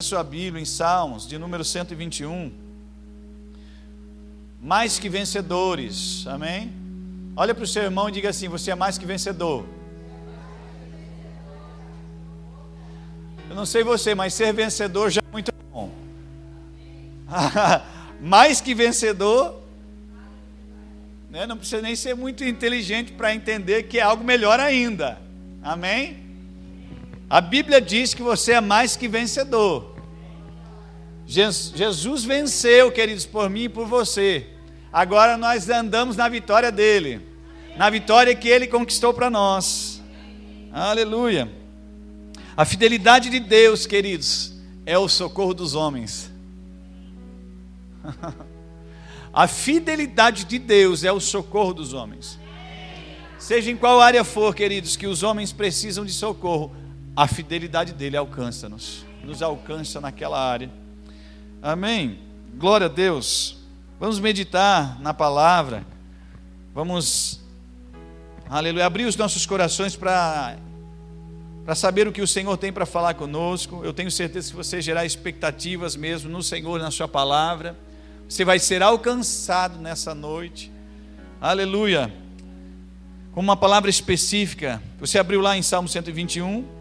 Sua Bíblia em Salmos, de número 121. Mais que vencedores, amém? Olha para o seu irmão e diga assim: você é mais que vencedor. Eu não sei você, mas ser vencedor já é muito bom. Mais que vencedor, né? Não precisa nem ser muito inteligente para entender que é algo melhor ainda, amém? A Bíblia diz que você é mais que vencedor. Jesus venceu, queridos, por mim e por você. Agora nós andamos na vitória dele, na vitória que ele conquistou para nós. Aleluia. A fidelidade de Deus, queridos, é o socorro dos homens. A fidelidade de Deus é o socorro dos homens. Seja em qual área for, queridos, que os homens precisam de socorro, a fidelidade dele alcança-nos, nos alcança naquela área. Amém? Glória a Deus. Vamos meditar na palavra. Vamos, aleluia, abrir os nossos corações para saber o que o Senhor tem para falar conosco. Eu tenho certeza que você gerar expectativas mesmo no Senhor, na sua palavra. Você vai ser alcançado nessa noite. Aleluia. Com uma palavra específica. Você abriu lá em Salmo 121.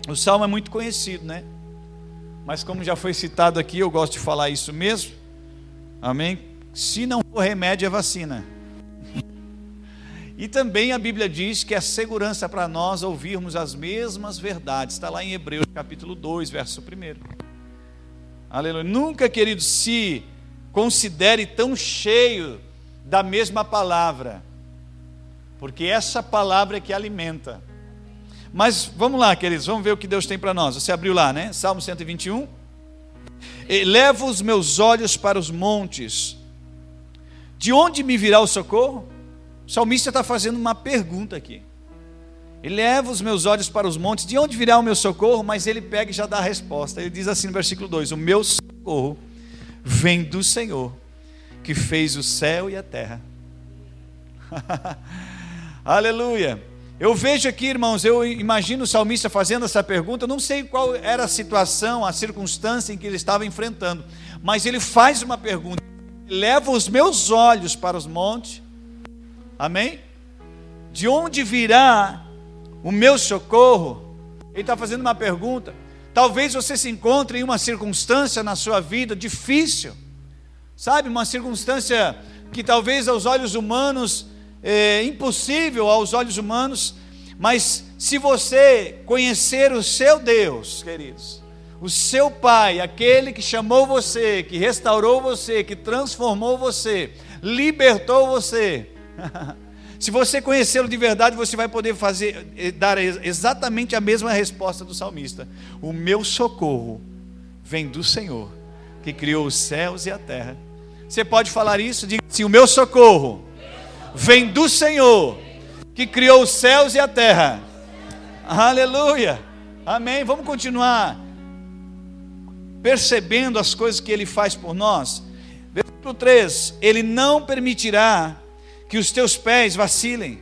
O Salmo é muito conhecido, né? Mas como já foi citado aqui, eu gosto de falar isso mesmo. Amém? Se não for remédio, é vacina. E também a Bíblia diz que é segurança para nós ouvirmos as mesmas verdades. Está lá em Hebreus capítulo 2, verso 1. Aleluia. Nunca, querido, se considere tão cheio da mesma palavra, porque essa palavra é que alimenta. Mas vamos lá, queridos, vamos ver o que Deus tem para nós. Você abriu lá, né? Salmo 121. Elevo os meus olhos para os montes. De onde me virá o socorro? O salmista está fazendo uma pergunta aqui. Elevo os meus olhos para os montes. De onde virá o meu socorro? Mas ele pega e já dá a resposta. Ele diz assim no versículo 2: o meu socorro vem do Senhor, que fez o céu e a terra. Aleluia. Eu vejo aqui, irmãos, eu imagino o salmista fazendo essa pergunta. Eu não sei qual era a situação, a circunstância em que ele estava enfrentando, mas ele faz uma pergunta: leva os meus olhos para os montes, amém? De onde virá o meu socorro? Ele está fazendo uma pergunta. Talvez você se encontre em uma circunstância na sua vida difícil, sabe, uma circunstância que talvez aos olhos humanos é impossível aos olhos humanos, mas se você conhecer o seu Deus, queridos, o seu Pai, aquele que chamou você, que restaurou você, que transformou você, libertou você, se você conhecê-lo de verdade, você vai poder dar exatamente a mesma resposta do salmista: o meu socorro vem do Senhor, que criou os céus e a terra. Você pode falar isso? Diga assim: o meu socorro vem do Senhor, que criou os céus e a terra. Aleluia, amém. Vamos continuar percebendo as coisas que Ele faz por nós. Versículo 3: Ele não permitirá que os teus pés vacilem,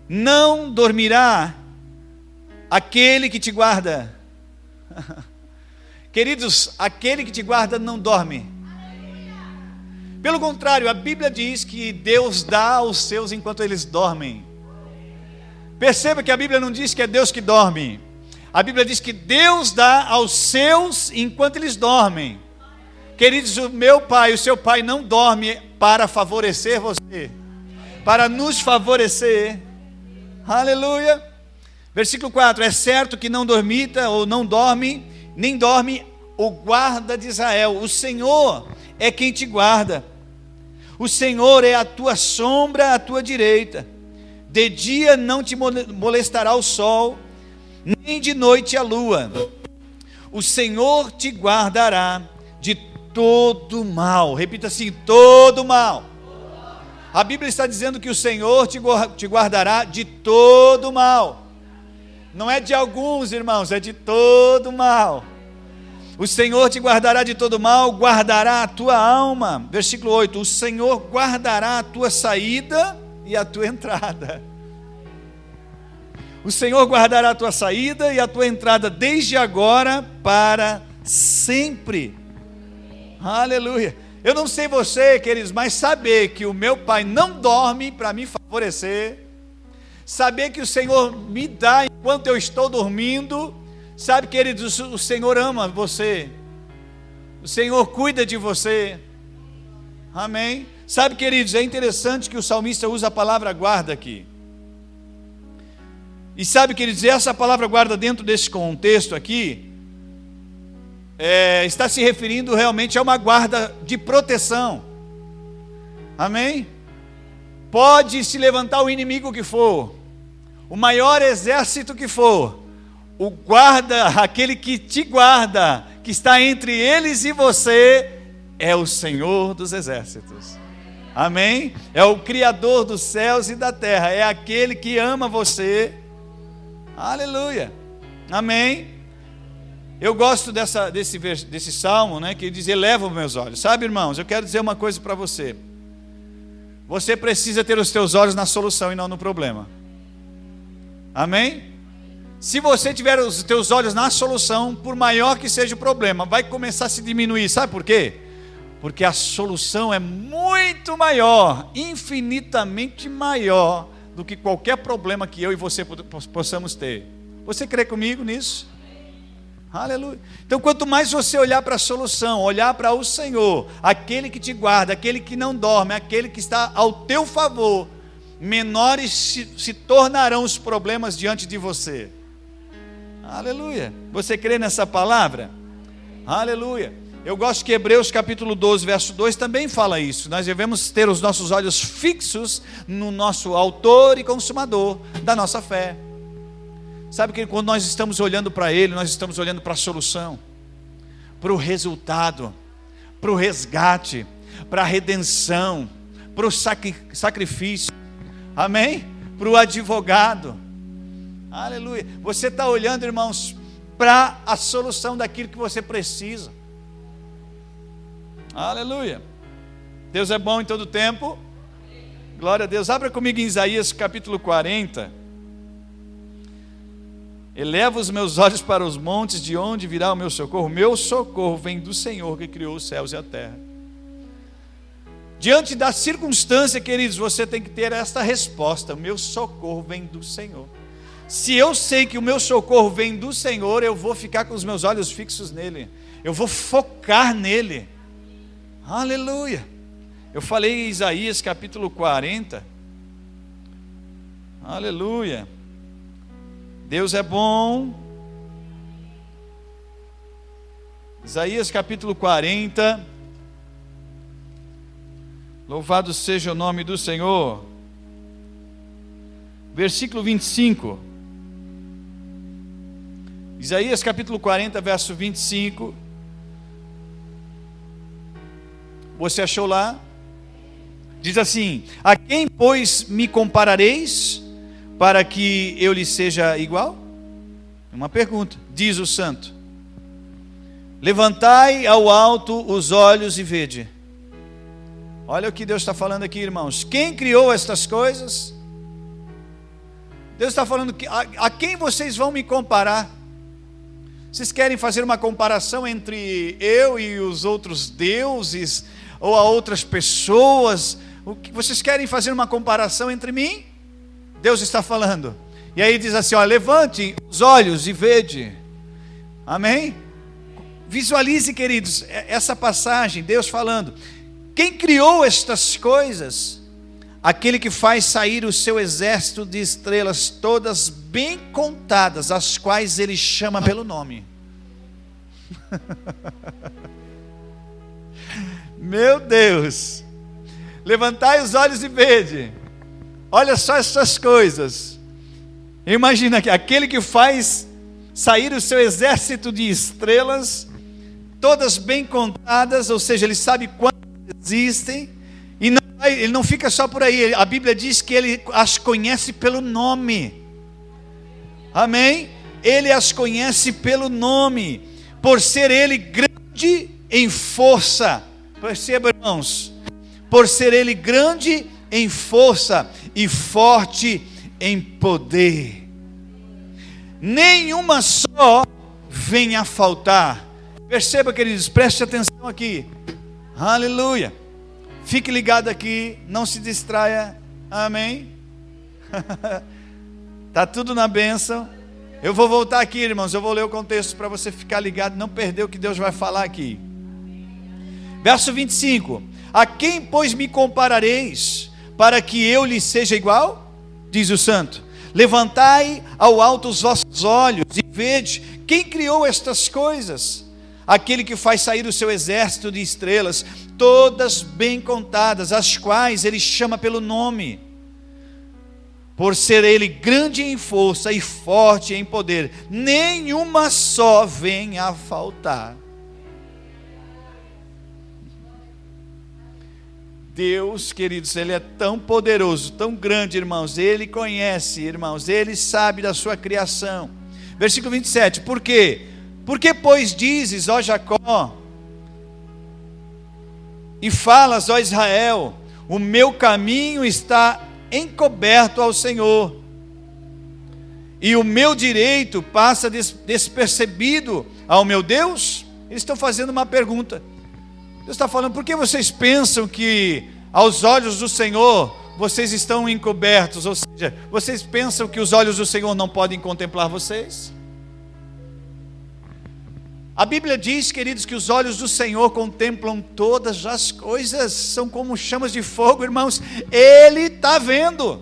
não dormirá aquele que te guarda. Queridos, aquele que te guarda não dorme. Pelo contrário, a Bíblia diz que Deus dá aos seus enquanto eles dormem. Perceba que a Bíblia não diz que é Deus que dorme. A Bíblia diz que Deus dá aos seus enquanto eles dormem. Queridos, o meu Pai, o seu Pai não dorme para favorecer você, para nos favorecer. Aleluia. Versículo 4: é certo que não dormita ou não dorme, nem dorme o guarda de Israel. O Senhor é quem te guarda. O Senhor é a tua sombra à tua direita. De dia não te molestará o sol, nem de noite a lua. O Senhor te guardará de todo mal. Repita assim: todo mal. A Bíblia está dizendo que o Senhor te guardará de todo mal. Não é de alguns, irmãos, é de todo mal. O Senhor te guardará de todo mal, guardará a tua alma. Versículo 8: o Senhor guardará a tua saída e a tua entrada. O Senhor guardará a tua saída e a tua entrada desde agora para sempre. Aleluia. Eu não sei você, queridos, mas saber que o meu Pai não dorme para me favorecer, saber que o Senhor me dá enquanto eu estou dormindo, sabe, queridos, o Senhor ama você, o Senhor cuida de você, amém? Sabe, queridos, é interessante que o salmista usa a palavra guarda aqui, e sabe, queridos, essa palavra guarda dentro desse contexto aqui, está se referindo realmente a uma guarda de proteção, amém? Pode se levantar o inimigo que for, o maior exército que for, o guarda, aquele que te guarda, que está entre eles e você, é o Senhor dos exércitos, amém? É o Criador dos céus e da terra, é aquele que ama você, aleluia, amém? Eu gosto desse salmo, né, que diz, eleva os meus olhos. Sabe, irmãos, eu quero dizer uma coisa para você. Você precisa ter os teus olhos na solução e não no problema. Amém? Se você tiver os teus olhos na solução, por maior que seja o problema, vai começar a se diminuir. Sabe por quê? Porque a solução é muito maior, infinitamente maior do que qualquer problema que eu e você possamos ter. Você crê comigo nisso? Aleluia. Então, quanto mais você olhar para a solução, olhar para o Senhor, aquele que te guarda, aquele que não dorme, aquele que está ao teu favor, menores se tornarão os problemas diante de você. Aleluia. Você crê nessa palavra? Aleluia. Eu gosto que Hebreus capítulo 12, verso 2 também fala isso. Nós devemos ter os nossos olhos fixos no nosso autor e consumador da nossa fé. Sabe que quando nós estamos olhando para Ele, nós estamos olhando para a solução, para o resultado, para o resgate, para a redenção, para o sacrifício, amém? Para o advogado, aleluia. Você está olhando, irmãos, para a solução daquilo que você precisa, aleluia. Deus é bom em todo tempo, glória a Deus. Abra comigo em Isaías capítulo 40. Eleva os meus olhos para os montes, de onde virá o meu socorro? Meu socorro vem do Senhor que criou os céus e a terra. Diante da circunstância, queridos, você tem que ter esta resposta: o meu socorro vem do Senhor. Se eu sei que o meu socorro vem do Senhor, eu vou ficar com os meus olhos fixos nele, eu vou focar nele, aleluia. Eu falei em Isaías capítulo 40, aleluia. Deus é bom. Isaías capítulo 40. Louvado seja o nome do Senhor. Versículo 25. Isaías capítulo 40, verso 25. Você achou lá? Diz assim: a quem, pois, me comparareis, para que eu lhe seja igual? Uma pergunta. Diz o santo: levantai ao alto os olhos e vede. Olha o que Deus está falando aqui, irmãos. Quem criou estas coisas? Deus está falando que a quem vocês vão me comparar? Vocês querem fazer uma comparação entre eu e os outros deuses, ou a outras pessoas? Vocês querem fazer uma comparação entre mim? Deus está falando. E aí diz assim, ó, levante os olhos e vede. Amém? Visualize, queridos, essa passagem, Deus falando. Quem criou estas coisas? Aquele que faz sair o seu exército de estrelas, todas bem contadas, as quais ele chama pelo nome. Meu Deus! Levantai os olhos e vede. Olha só essas coisas. Imagina que aquele que faz sair o seu exército de estrelas, todas bem contadas, ou seja, ele sabe quantas existem, e ele não fica só por aí. A Bíblia diz que ele as conhece pelo nome. Amém? Ele as conhece pelo nome, por ser ele grande em força. Perceba, irmãos, por ser ele grande em força e forte em poder. nenhuma só venha a faltar. Perceba, queridos, preste atenção aqui. Aleluia. Fique ligado aqui, não se distraia. Amém. Está tudo na bênção. Eu vou voltar aqui, irmãos, eu vou ler o contexto para você ficar ligado, não perder o que Deus vai falar aqui. Verso 25: a quem, pois, me comparareis, para que eu lhe seja igual? Diz o santo. Levantai ao alto os vossos olhos e vede quem criou estas coisas. Aquele que faz sair o seu exército de estrelas, todas bem contadas, as quais ele chama pelo nome, por ser ele grande em força e forte em poder, nenhuma só vem a faltar. Deus, queridos, ele é tão poderoso, tão grande, irmãos, ele conhece, irmãos, ele sabe da sua criação. Versículo 27, por quê? Porque, pois, dizes, ó Jacó, e falas, ó Israel, o meu caminho está encoberto ao Senhor, e o meu direito passa despercebido ao meu Deus? Eles estão fazendo uma pergunta. Deus está falando, por que vocês pensam que aos olhos do Senhor vocês estão encobertos? Ou seja, vocês pensam que os olhos do Senhor não podem contemplar vocês? A Bíblia diz, queridos, que os olhos do Senhor contemplam todas as coisas, são como chamas de fogo, irmãos. Ele está vendo,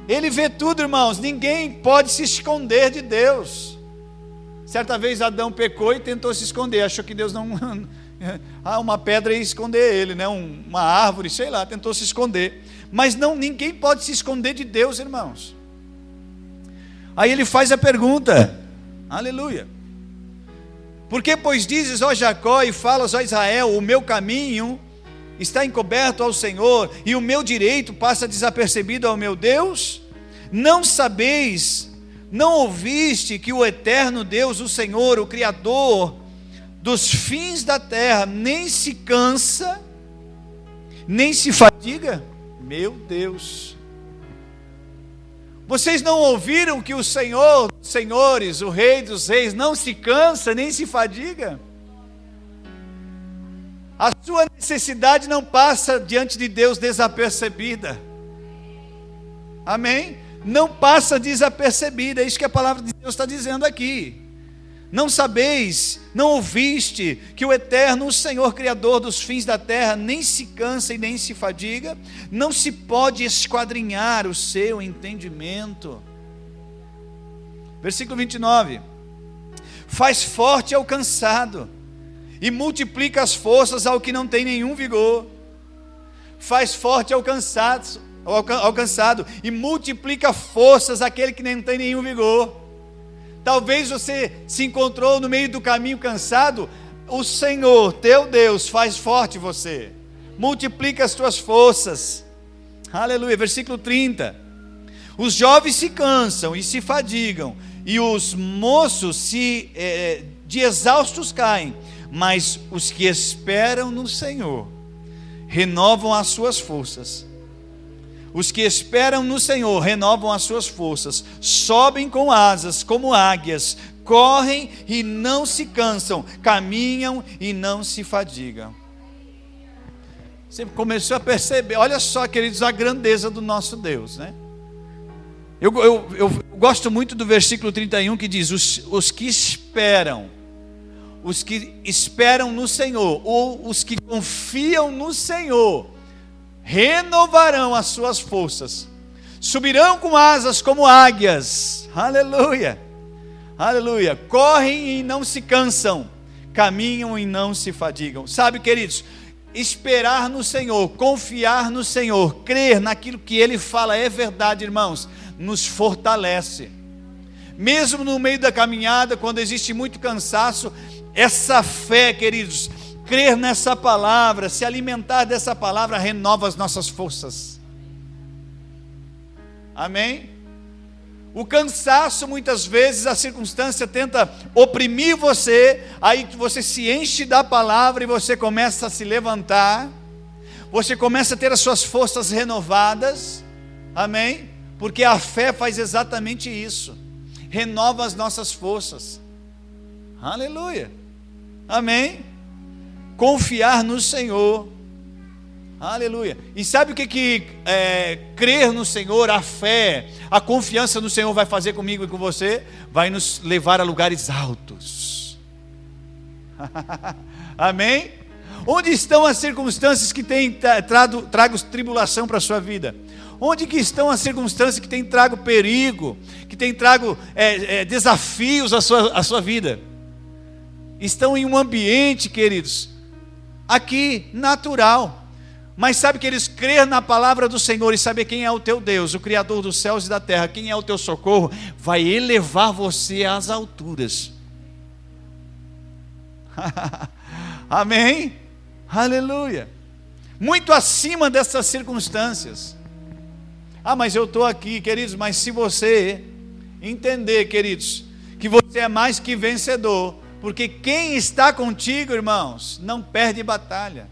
Ele vê tudo, irmãos. Ninguém pode se esconder de Deus. Certa vez Adão pecou e tentou se esconder, achou que Deus não... uma pedra ia esconder ele, né? Uma árvore, sei lá, tentou se esconder. Mas não, ninguém pode se esconder de Deus, irmãos. Aí ele faz a pergunta, aleluia. Porque, pois, dizes, ó Jacó, e falas, ó Israel, o meu caminho está encoberto ao Senhor, e o meu direito passa desapercebido ao meu Deus? Não sabeis, não ouviste que o eterno Deus, o Senhor, o Criador dos fins da terra, nem se cansa, nem se fadiga? Meu Deus! Vocês não ouviram que o Senhor dos senhores, o Rei dos reis, não se cansa, nem se fadiga? A sua necessidade não passa diante de Deus desapercebida. Amém? Não passa desapercebida, é isso que a palavra de Deus está dizendo aqui. Não sabeis, não ouviste que o eterno, o Senhor Criador dos fins da terra, nem se cansa e nem se fadiga? Não se pode esquadrinhar o seu entendimento. Versículo 29. Faz forte ao cansado, e multiplica as forças ao que não tem nenhum vigor. Faz forte ao cansado, e multiplica forças àquele que não tem nenhum vigor. Talvez você se encontrou no meio do caminho cansado. O Senhor, teu Deus, faz forte você, multiplica as tuas forças. Aleluia. Versículo 30. Os jovens se cansam e se fadigam, e os moços de exaustos caem, mas os que esperam no Senhor renovam as suas forças. Os que esperam no Senhor renovam as suas forças, sobem com asas como águias, correm e não se cansam, caminham e não se fadigam. Você começou a perceber, olha só, queridos, a grandeza do nosso Deus, né? Eu gosto muito do versículo 31 que diz, os que esperam no Senhor, ou os que confiam no Senhor, renovarão as suas forças, subirão com asas como águias. Aleluia, aleluia. Correm e não se cansam, caminham e não se fadigam. Sabe, queridos, esperar no Senhor, confiar no Senhor, crer naquilo que Ele fala é verdade, irmãos, nos fortalece. Mesmo no meio da caminhada, quando existe muito cansaço, essa fé, queridos, crer nessa palavra, se alimentar dessa palavra, renova as nossas forças. Amém? O cansaço, muitas vezes, a circunstância tenta oprimir você, aí você se enche da palavra e você começa a se levantar, você começa a ter as suas forças renovadas. Amém? porque a fé faz exatamente isso, renova as nossas forças. Aleluia, amém? Confiar no Senhor, aleluia. E sabe o que crer no Senhor, a fé, a confiança no Senhor vai fazer comigo e com você? Vai nos levar a lugares altos. Amém? Onde estão as circunstâncias que têm trago tribulação para a sua vida? Onde que estão as circunstâncias que têm trago perigo, que têm trago desafios à sua vida? Estão em um ambiente, queridos, aqui natural. Mas sabe que eles crer na palavra do Senhor e saber quem é o teu Deus, o Criador dos céus e da terra, quem é o teu socorro, vai elevar você às alturas. Amém? Aleluia. Muito acima dessas circunstâncias. Mas eu estou aqui, queridos, mas se você entender, queridos, que você é mais que vencedor, porque quem está contigo, irmãos, não perde batalha.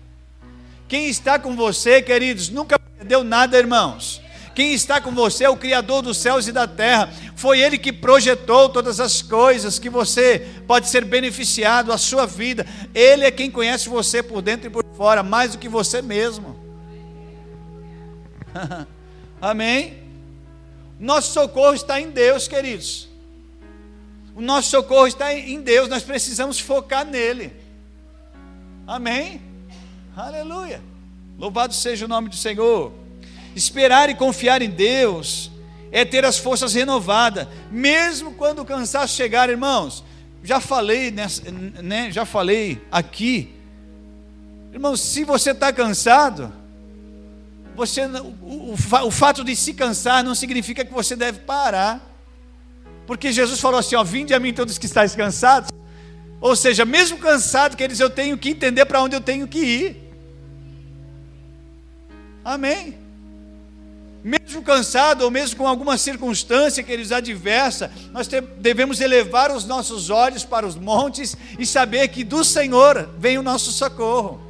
Quem está com você, queridos, nunca perdeu nada, irmãos. Quem está com você é o Criador dos céus e da terra. Foi Ele que projetou todas as coisas que você pode ser beneficiado, a sua vida. Ele é quem conhece você por dentro e por fora, mais do que você mesmo. Amém? Nosso socorro está em Deus, queridos. O nosso socorro está em Deus, nós precisamos focar nele. Amém? Aleluia, louvado seja o nome do Senhor. Esperar e confiar em Deus é ter as forças renovadas, mesmo quando o cansaço chegar, irmãos. Já falei, já falei aqui, irmãos, se você está cansado, o fato de se cansar não significa que você deve parar, porque Jesus falou assim, vinde a mim todos que estáis cansados. Ou seja, mesmo cansado, quer dizer, eu tenho que entender para onde eu tenho que ir. Amém? Mesmo cansado, ou mesmo com alguma circunstância, queridos, adversa, nós devemos elevar os nossos olhos para os montes e saber que do Senhor vem o nosso socorro.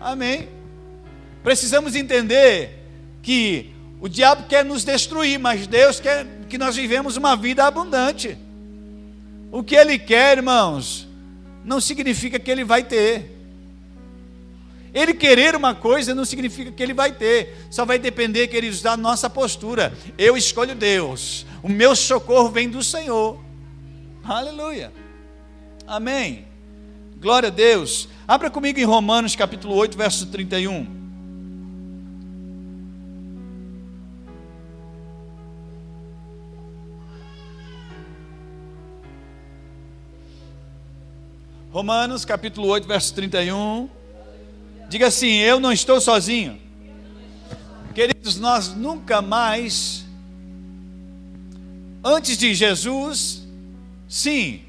Amém? Precisamos entender que o diabo quer nos destruir, mas Deus quer que nós vivemos uma vida abundante. O que Ele quer, irmãos, não significa que Ele vai ter. Ele querer uma coisa não significa que Ele vai ter. Só vai depender, queridos, da nossa postura. Eu escolho Deus. O meu socorro vem do Senhor. Aleluia. Amém. Glória a Deus. Abra comigo em Romanos capítulo 8, verso 31. Romanos capítulo 8, verso 31. Diga assim, eu não estou sozinho. Queridos, nós nunca mais, antes de Jesus, sim,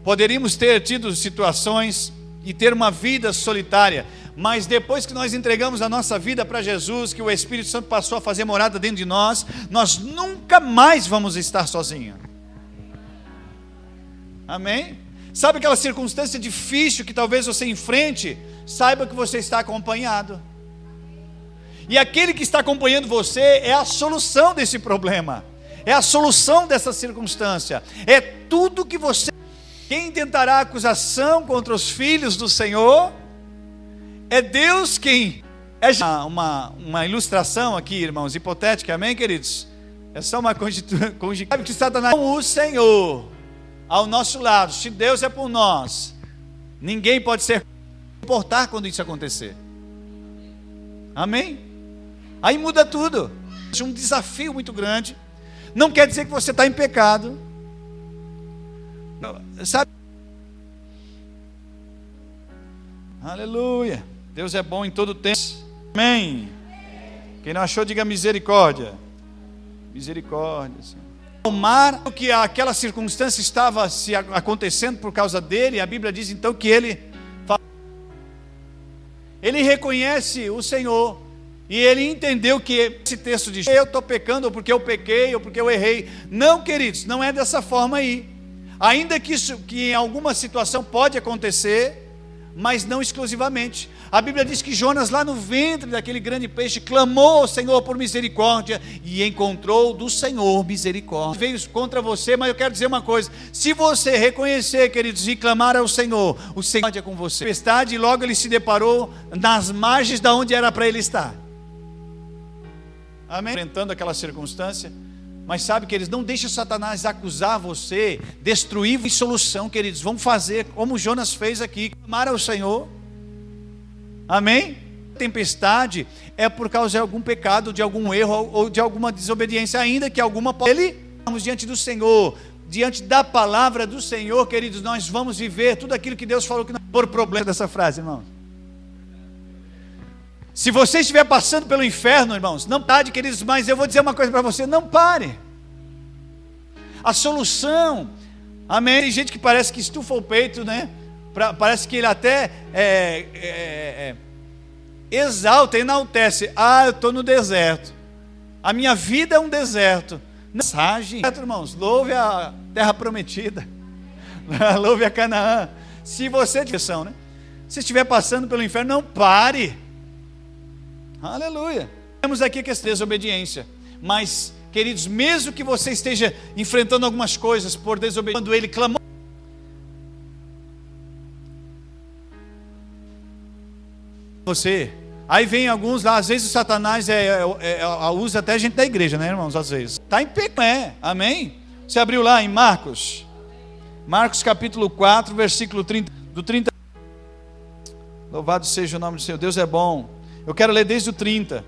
poderíamos ter tido situações e ter uma vida solitária, mas depois que nós entregamos a nossa vida para Jesus, que o Espírito Santo passou a fazer morada dentro de nós, nós nunca mais vamos estar sozinhos. Amém? Sabe aquela circunstância difícil que talvez você enfrente? Saiba que você está acompanhado. E aquele que está acompanhando você é a solução desse problema. É a solução dessa circunstância. É tudo que você... Quem tentará acusação contra os filhos do Senhor? É Deus quem... É uma ilustração aqui, irmãos, hipotética, amém, queridos? É só uma conjectura. Sabe que Satanás... O Senhor ao nosso lado, se Deus é por nós, ninguém pode se comportar quando isso acontecer. Amém? Aí muda tudo. É um desafio muito grande. Não quer dizer que você está em pecado. Sabe? Aleluia. Deus é bom em todo tempo. Amém. Quem não achou, diga misericórdia. Misericórdia, Senhor. Tomar o que aquela circunstância estava se acontecendo por causa dele, a Bíblia diz então que ele reconhece o Senhor, e ele entendeu que esse texto diz, eu estou pecando, ou porque eu pequei, ou porque eu errei. Não, queridos, não é dessa forma aí. Ainda que isso, que em alguma situação pode acontecer, mas não exclusivamente. A Bíblia diz que Jonas, lá no ventre daquele grande peixe, clamou ao Senhor por misericórdia e encontrou do Senhor misericórdia. Veio contra você, mas eu quero dizer uma coisa: se você reconhecer, queridos, e clamar ao Senhor, o Senhor é com você. E logo ele se deparou nas margens da onde era para ele estar. Amém? Enfrentando aquela circunstância. Mas sabe, queridos, não deixe Satanás acusar você, destruir a solução, queridos. Vamos fazer como Jonas fez aqui, clamar ao Senhor. Amém? Tempestade é por causa de algum pecado, de algum erro ou de alguma desobediência, ainda que alguma. Ele, estamos diante do Senhor, diante da palavra do Senhor, queridos, nós vamos viver tudo aquilo que Deus falou que não. Por problema dessa frase, irmãos. Se você estiver passando pelo inferno, irmãos, não pare, queridos, mas eu vou dizer uma coisa para você: não pare. A solução, amém. Tem gente que parece que estufa o peito, né? Parece que ele até exalta, enaltece. Eu estou no deserto, a minha vida é um deserto. Mensagem, irmãos, louve a terra prometida, louve a Canaã. Se você estiver passando pelo inferno, não pare. Aleluia. Temos aqui a questão de desobediência. Mas, queridos, mesmo que você esteja enfrentando algumas coisas por desobediência, quando ele clamou, você, aí vem alguns lá, às vezes o Satanás usa até gente da igreja, né, irmãos? Às vezes está em pecado, amém? Você abriu lá em Marcos capítulo 4, versículo 30, do 30. Louvado seja o nome do Senhor, Deus é bom. Eu quero ler desde o 30.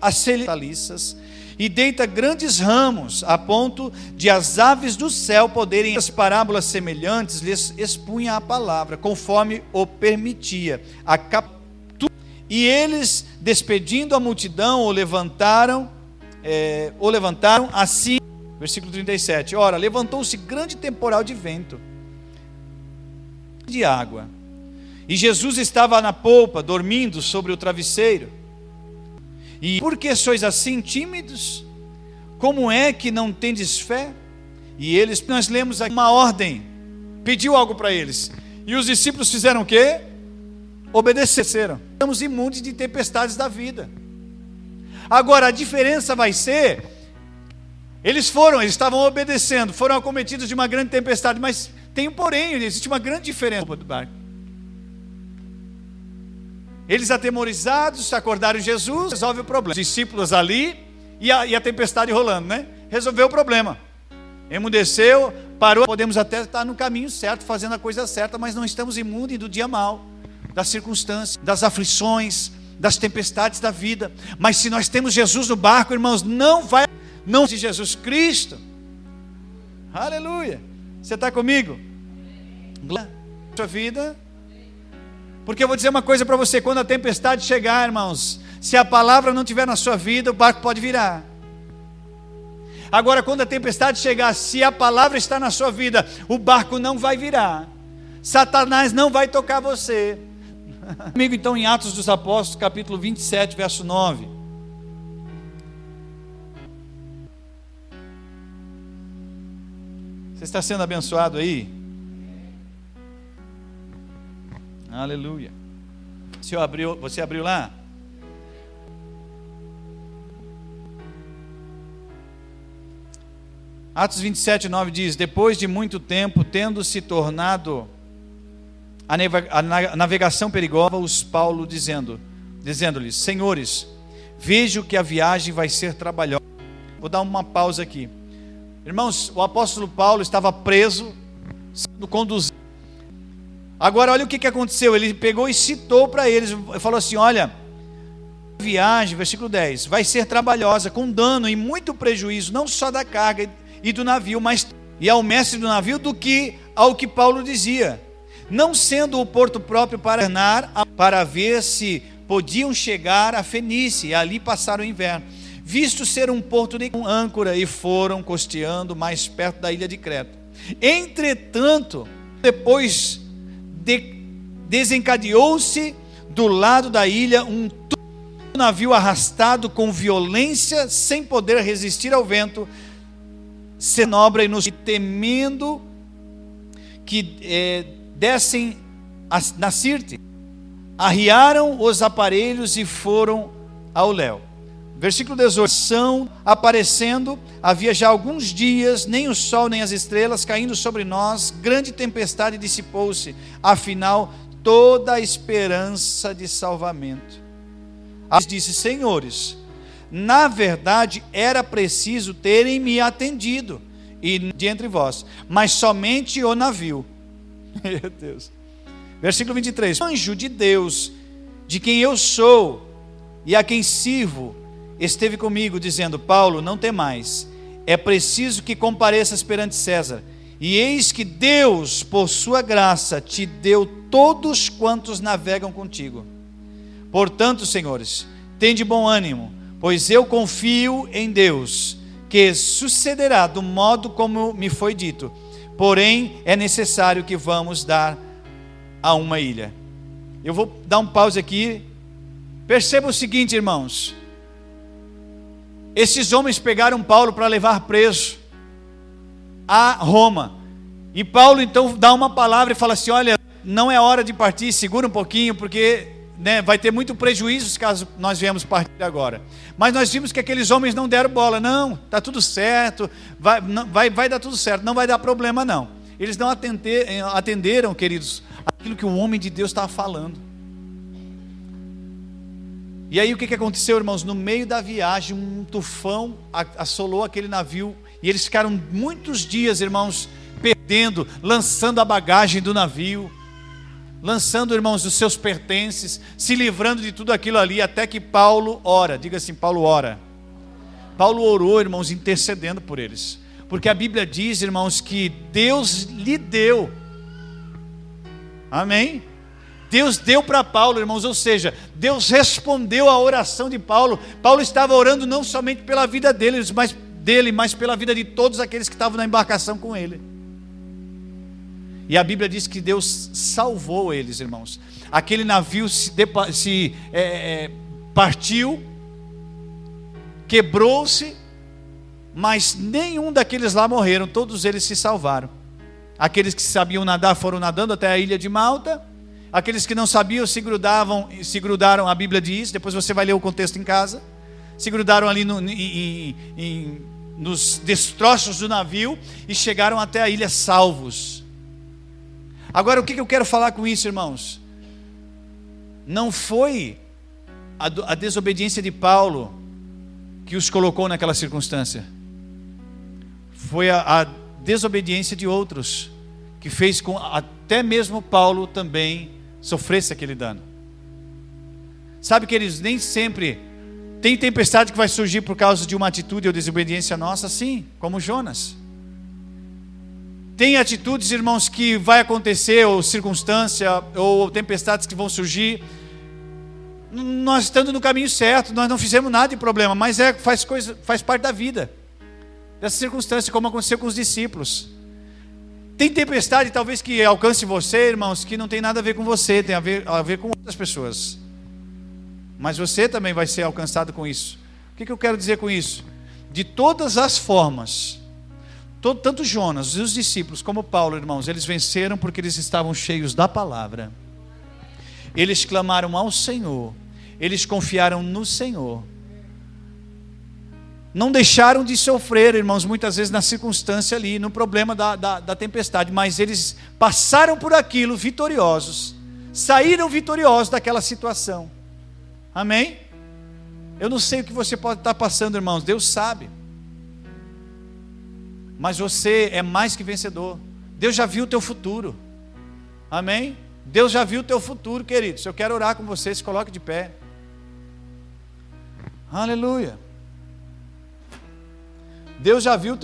As hortaliças e deita grandes ramos, a ponto de as aves do céu poderem. As parábolas semelhantes lhes expunha a palavra, conforme o permitia. E eles, despedindo a multidão, o levantaram assim. Versículo 37. Ora, levantou-se grande temporal de vento, de água. E Jesus estava na polpa, dormindo sobre o travesseiro. E por que sois assim tímidos? Como é que não tendes fé? E eles, nós lemos aqui uma ordem, pediu algo para eles. E os discípulos fizeram o quê? Obedeceram. Estamos imunes de tempestades da vida. Agora a diferença vai ser, eles estavam obedecendo, foram acometidos de uma grande tempestade, mas tem um porém, existe uma grande diferença do barco. Eles atemorizados, acordaram Jesus, resolve o problema. Os discípulos ali e a tempestade rolando, né? Resolveu o problema. Emudeceu, parou. Podemos até estar no caminho certo, fazendo a coisa certa, mas não estamos imunes do dia mau, das circunstâncias, das aflições, das tempestades da vida. Mas se nós temos Jesus no barco, irmãos, não de Jesus Cristo. Aleluia. Você está comigo? Glória à sua vida. Porque eu vou dizer uma coisa para você: quando a tempestade chegar, irmãos, se a palavra não estiver na sua vida, o barco pode virar. Agora, quando a tempestade chegar, se a palavra está na sua vida, o barco não vai virar. Satanás não vai tocar você. Amigo, então, em Atos dos Apóstolos, capítulo 27, verso 9. Você está sendo abençoado aí? Aleluia. Você abriu lá? Atos 27, 9 diz: depois de muito tempo, tendo se tornado a navegação perigosa, os Paulo dizendo-lhes: senhores, vejo que a viagem vai ser trabalhosa. Vou dar uma pausa aqui. Irmãos, o apóstolo Paulo estava preso, sendo conduzido. Agora olha o que aconteceu. Ele pegou e citou para eles, falou assim: olha, a viagem, versículo 10, vai ser trabalhosa, com dano e muito prejuízo, não só da carga e do navio, mas e ao mestre do navio, ao que Paulo dizia, não sendo o porto próprio para ver se podiam chegar a Fenícia, e ali passaram o inverno, visto ser um porto de âncora, e foram costeando mais perto da ilha de Creta. Entretanto, depois desencadeou-se do lado da ilha um navio arrastado com violência, sem poder resistir ao vento, seminobre, e temendo que dessem na Sirte, arriaram os aparelhos e foram ao léu. Versículo 18, são aparecendo, havia já alguns dias, nem o sol nem as estrelas caindo sobre nós, grande tempestade dissipou-se, afinal toda a esperança de salvamento. Disse: Senhores, na verdade era preciso terem me atendido e de entre vós, mas somente o navio. Meu Deus. Versículo 23, o anjo de Deus, de quem eu sou e a quem sirvo, esteve comigo, dizendo: Paulo, não temais, é preciso que compareças perante César, e eis que Deus, por sua graça, te deu todos quantos navegam contigo. Portanto, senhores, tende bom ânimo, pois eu confio em Deus, que sucederá do modo como me foi dito, porém é necessário que vamos dar a uma ilha. Eu vou dar um pause aqui. Perceba o seguinte, irmãos, esses homens pegaram Paulo para levar preso a Roma, e Paulo então dá uma palavra e fala assim: olha, não é hora de partir, segura um pouquinho, porque vai ter muito prejuízo caso nós viemos partir agora. Mas nós vimos que aqueles homens não deram bola. Não, está tudo certo, vai dar tudo certo, não vai dar problema não. Eles não atenderam, queridos, aquilo que o homem de Deus estava falando. E aí o que aconteceu, irmãos? No meio da viagem, um tufão assolou aquele navio, e eles ficaram muitos dias, irmãos, perdendo, lançando a bagagem do navio, lançando, irmãos, os seus pertences, se livrando de tudo aquilo ali, até que Paulo ora. Diga assim: Paulo ora. Paulo orou, irmãos, intercedendo por eles, porque a Bíblia diz, irmãos, que Deus lhe deu. Amém? Deus deu para Paulo, irmãos, ou seja, Deus respondeu à oração de Paulo. Paulo estava orando não somente pela vida mas pela vida de todos aqueles que estavam na embarcação com ele. E a Bíblia diz que Deus salvou eles, irmãos. Aquele navio partiu, quebrou-se, mas nenhum daqueles lá morreram, todos eles se salvaram. Aqueles que sabiam nadar foram nadando até a ilha de Malta, aqueles que não sabiam se grudaram, a Bíblia diz, depois você vai ler o contexto em casa, se grudaram ali nos destroços do navio e chegaram até a ilha salvos. Agora, o que eu quero falar com isso, irmãos? Não foi a desobediência de Paulo que os colocou naquela circunstância. Foi a desobediência de outros que fez com até mesmo Paulo também sofresse aquele dano. Sabe, queridos, nem sempre tem tempestade que vai surgir por causa de uma atitude ou desobediência nossa, sim, como Jonas. Tem atitudes, irmãos, que vai acontecer, ou circunstância, ou tempestades que vão surgir, nós estando no caminho certo, nós não fizemos nada de problema, mas faz parte da vida, dessa circunstância, como aconteceu com os discípulos. Tem tempestade talvez que alcance você, irmãos, que não tem nada a ver com você, tem a ver com outras pessoas, mas você também vai ser alcançado com isso. O que eu quero dizer com isso? De todas as formas, tanto Jonas e os discípulos como Paulo, irmãos, eles venceram porque eles estavam cheios da palavra. Eles clamaram ao Senhor, eles confiaram no Senhor, não deixaram de sofrer, irmãos, muitas vezes na circunstância ali, no problema da tempestade, mas eles passaram por aquilo vitoriosos, saíram vitoriosos daquela situação. Amém? Eu não sei o que você pode estar passando, irmãos, Deus sabe, mas você é mais que vencedor. Deus já viu o teu futuro. Amém? Deus já viu o teu futuro, queridos. Eu quero orar com você, se coloque de pé. Aleluia. Deus já viu o teu